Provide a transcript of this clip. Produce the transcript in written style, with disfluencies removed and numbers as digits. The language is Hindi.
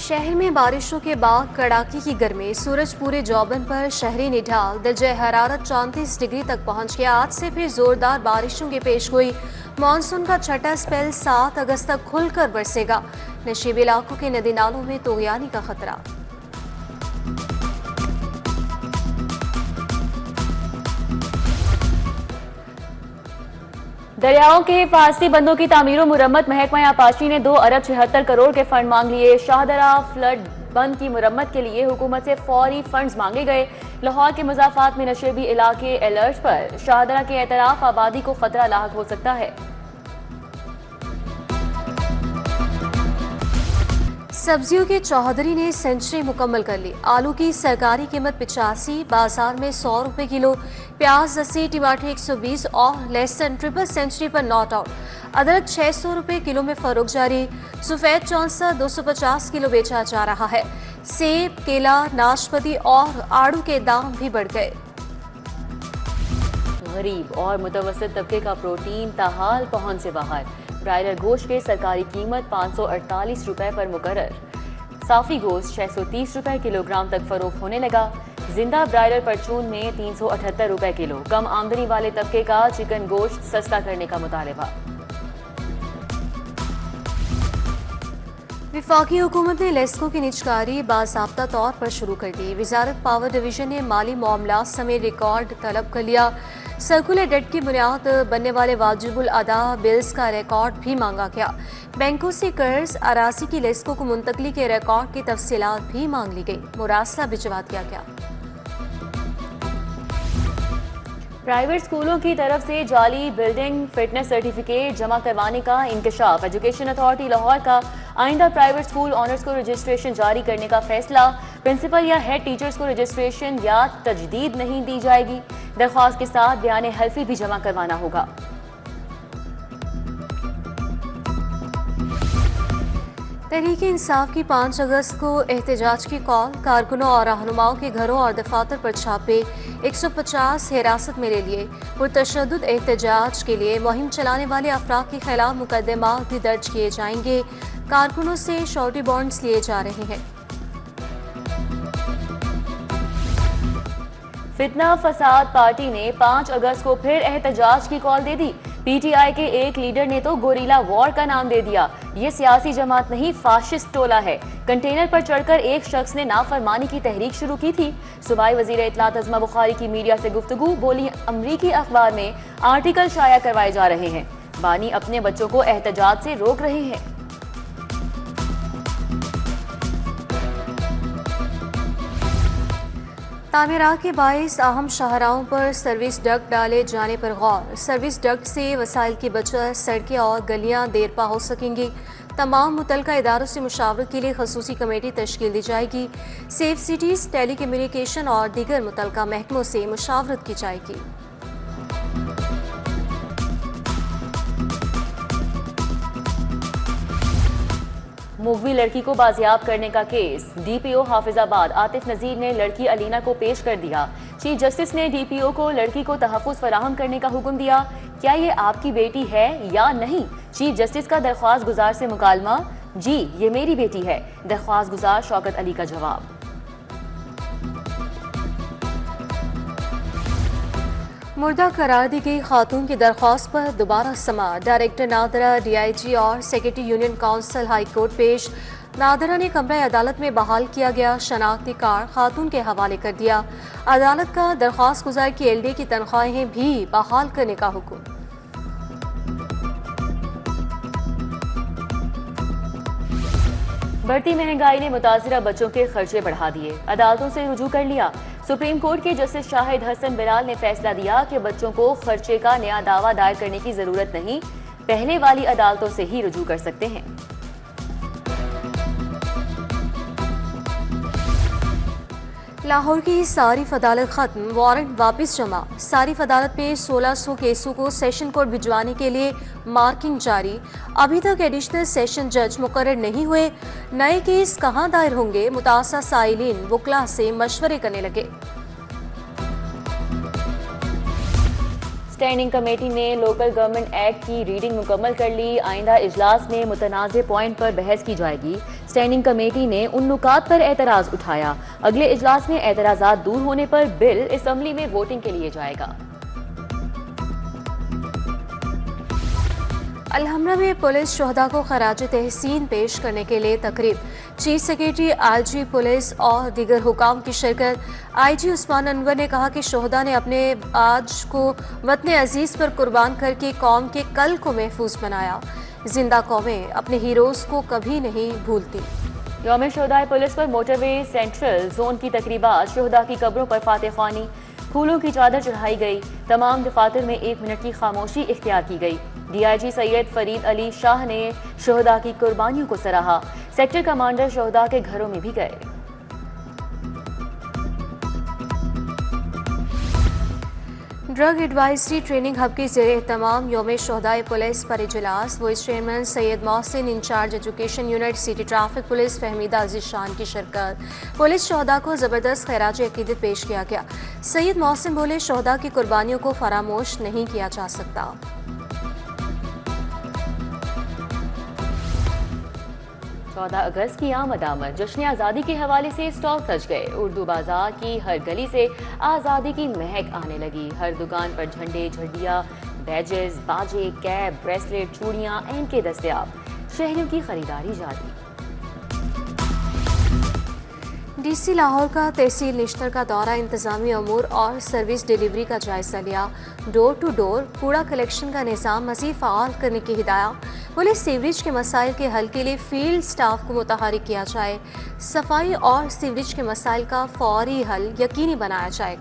शहर में बारिशों के बाद कड़ाके की गर्मी, सूरज पूरे जौबन पर शहरी निढाल, दर्जे हरारत 34 डिग्री तक पहुंच गया। आज से फिर जोरदार बारिशों की पेशगोई। मानसून का छठा स्पेल 7 अगस्त तक खुलकर बरसेगा। नशीबी इलाकों के नदी नालों में तोगयानी का खतरा। दरियाओं के हिफाजती बंदों की तामीर और मुरम्मत। महकमा आबपाशी ने 2 अरब 76 करोड़ के फंड मांग लिए। शाहदरा फ्लड बंद की मुरम्मत के लिए हुकूमत से फौरी फंड्स मांगे गए। लाहौर के मुजाफात में नशेबी इलाके अलर्ट पर। शाहदरा के एतराफ आबादी को खतरा लाहक हो सकता है। सब्जियों के चौधरी ने सेंचुरी मुकम्मल कर ली। आलू की सरकारी कीमत 85, बाजार में 100 रुपए किलो। प्याज 80, टमाटर 120 और लहसुन ट्रिपल सेंचुरी पर नॉट आउट। अदरक 600 रुपए किलो में फरोख्त जारी। सफेद चौंसा 250 किलो बेचा जा रहा है। सेब, केला, नाशपाती और आड़ू के दाम भी बढ़ गए। गरीब और मुतवस्सित तबके का प्रोटीन ताहाल पहुंच से बाहर। ब्रायलर गोश्त के सरकारी कीमत 548 रुपए पर मुकर्रर। साफी गोश्त 630 रुपए किलोग्राम तक फरोख्त होने लगा। जिंदा ब्रायलर परचून में 378 रुपए किलो। कम आमदनी वाले तबके का चिकन गोश्त सस्ता करने का मुतालबा। विफाकी हुकूमत ने लेस्को की निजकारी बाज़ाब्ता तौर पर शुरू कर दी। वजारत पावर डिवीजन ने माली मामलात समेत रिकॉर्ड तलब कर लिया। सर्कुलर डेट की बुनियाद बनने वाले वाजिबुल अदा बिल्स का रिकॉर्ड भी मांगा गया। बैंकों से कर्ज अराजी की लेस्को को मुंतकली के रिकॉर्ड की तफसीलात भी मांग ली गई। मुरासला भिजवा दिया गया। प्राइवेट स्कूलों की तरफ से जाली बिल्डिंग फिटनेस सर्टिफिकेट जमा करवाने का इंकशाफ। एजुकेशन अथॉरिटी लाहौर का आइंदा प्राइवेट स्कूल ऑनर्स को रजिस्ट्रेशन जारी करने का फैसला। प्रिंसिपल या हेड टीचर्स को रजिस्ट्रेशन या तजदीद नहीं दी जाएगी। दरख्वास्त के साथ बयान हल्फी भी जमा करवाना होगा। तहरीक इंसाफ की 5 अगस्त को एहतजाज की कॉल। कारकुनों और रहनुमाओं के घरों और दफातर पर छापे। 150 हिरासत में ले लिए। पुरतशद्दुद एहतजाज के लिए मुहिम चलाने वाले अफराद के खिलाफ मुकदमा भी दर्ज किए जाएंगे। कारकुनों से श्योरिटी बॉन्ड्स लिए जा रहे हैं। फितना फसाद पार्टी ने 5 अगस्त को फिर एहतजाज की कॉल दे दी। पीटीआई के एक लीडर ने तो गोरीला वॉर का नाम दे दिया। ये सियासी जमात नहीं, फाशिस्ट टोला है। कंटेनर पर चढ़कर एक शख्स ने नाफरमानी की तहरीक शुरू की थी। सूबाई वजीर इत्तलात अज़मा बुखारी की मीडिया से गुफ्तगू। बोली, अमरीकी अखबार में आर्टिकल शाया करवाए जा रहे हैं। बानी अपने बच्चों को एहतजाज से रोक रहे हैं। तामीरात के बाइस अहम शाहराहों पर सर्विस डक्ट डाले जाने पर गौर। सर्विस डक्ट से वसाइल की बचत, सड़कें और गलियां देरपा हो सकेंगी। तमाम मुतलका इदारों से मुशावरत के लिए खसूसी कमेटी तश्कील दी जाएगी। सेफ सिटीज़, टेली कम्युनिकेशन और दीगर मुतलका महकमों से मुशावरत की जाएगी। मुगवी लड़की को बाजियाब करने का केस। डीपीओ हाफिजाबाद आतिफ नजीर ने लड़की अलीना को पेश कर दिया। चीफ जस्टिस ने डीपीओ को लड़की को तहफ़्फ़ुज़ फराहम करने का हुक्म दिया। क्या ये आपकी बेटी है या नहीं? चीफ जस्टिस का दरख्वास्त गुजार से मुकालमा। जी, ये मेरी बेटी है। दरख्वास्त गुजार शौकत अली का जवाब। मुर्दा करार दी गई खातून की दरख्वास्त पर दोबारा समाअत। डायरेक्टर नादरा, डीआईजी और secretary union council high court पेश। नादरा ने कमरा अदालत में बहाल किया गया शनाख्ती कार्ड खातून के हवाले कर दिया। अदालत का दरख्वास्त गुजार की एलडी की तनख्वाहें भी बहाल करने का हुक्म। बढ़ती महंगाई ने मुतासिरा बच्चों के खर्चे बढ़ा दिए। अदालतों से रुजू कर लिया। सुप्रीम कोर्ट के जस्टिस शाहिद हसन बिलाल ने फैसला दिया कि बच्चों को खर्चे का नया दावा दायर करने की जरूरत नहीं, पहले वाली अदालतों से ही रुजू कर सकते हैं। लाहौर की सारिफ अदालत खत्म, वारंट वापस जमा। सारिफ अदालत में 1600 केसों को सेशन कोर्ट भिजवाने के लिए मार्किंग जारी। अभी तक एडिशनल सेशन जज मुकर्रर नहीं हुए। नए केस कहां दायर होंगे? मुतासा साइलिन वकला से मशवरे करने लगे। स्टैंडिंग कमेटी ने लोकल गवर्नमेंट एक्ट की रीडिंग मुकम्मल कर ली। आइंदा इजलास में मुतनाज़े पॉइंट पर बहस की जाएगी। स्टैंडिंग कमेटी ने उन नुकात पर एतराज़ उठाया। अगले इजलास में एतराज़ात दूर होने पर बिल असम्बली में वोटिंग के लिए जाएगा। अलहमरा में पुलिस शोहदा को खराज तहसीन पेश करने के लिए तकरीब। चीफ सेक्रेटरी आईजी पुलिस और दीगर हुकाम की शिरकत। आईजी उस्मान अनवर ने कहा कि शोहदा ने अपने आज को वतन अजीज पर कुर्बान करके कौम के कल को महफूज बनाया। जिंदा कौमें अपने हीरोज को कभी नहीं भूलती। यौम शोहदा पुलिस पर मोटरवे सेंट्रल जोन की तकरीबात। शोहदा की कब्रों पर फातह ख्वानी, फूलों की चादर चढ़ाई गई। तमाम दफातर में 1 मिनट की खामोशी इख्तियार की गई। डीआईजी सैयद फरीद अली शाह ने शोहदा की कुर्बानियों को सराहा। सेक्टर कमांडर शोहदा के घरों में भी गए। ड्रग एडवाइजरी ट्रेनिंग हब के ज़रिए तमाम यौम शोहदाए पुलिस पर इजलास। Vice chairman Syed Mohsin, incharge education unit city traffic police Fahmida Aziz Shan की शिरकत। पुलिस शोहदा को ज़बरदस्त खैराज अकीदत पेश किया गया। सैयद मोहसिन बोले, शोहदा की कुर्बानियों को फरामोश नहीं किया जा सकता। 14 अगस्त की आमद जश्न आज़ादी के हवाले से स्टॉल सज गए। उर्दू बाजार की हर गली से आज़ादी की महक आने लगी। हर दुकान पर झंडे, झंडियाँ, बैजेस, बाजे, कैप, ब्रेसलेट, चूड़ियाँ इनके दस्तयाब। शहरियों की खरीदारी जारी। डीसी लाहौर का तहसील निश्तर का दौरा इंतजामी अमूर और सर्विस डिलीवरी का जायजा लिया। डोर टू डोर कूड़ा कलेक्शन का निज़ाम मज़ीद फ़आल करने की हिदायत। पुलिस सीवरेज के मसाइल के हल के लिए फील्ड स्टाफ को मुतहरिक किया जाए। सफाई और सीवरेज के मसाइल का फौरी हल यकीनी बनाया जाए।